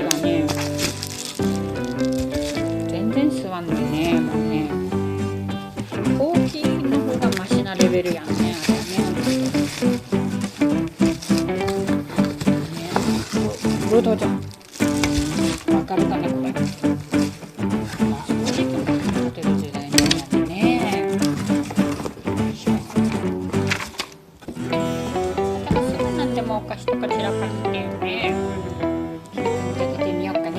はね、全然吸わんのよね。もうね、ほうきの方がマシなレベルやんね、あれね。ブドウじゃん。わかるかなこれ。掃除機が勝てる時代になってね。新しいのなんてもうお菓子とか散らかしてよね。出てみようかね。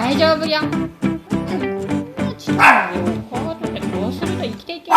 大丈夫よ。ちっちゃいのよ。こうやってどうすると生きていけるの。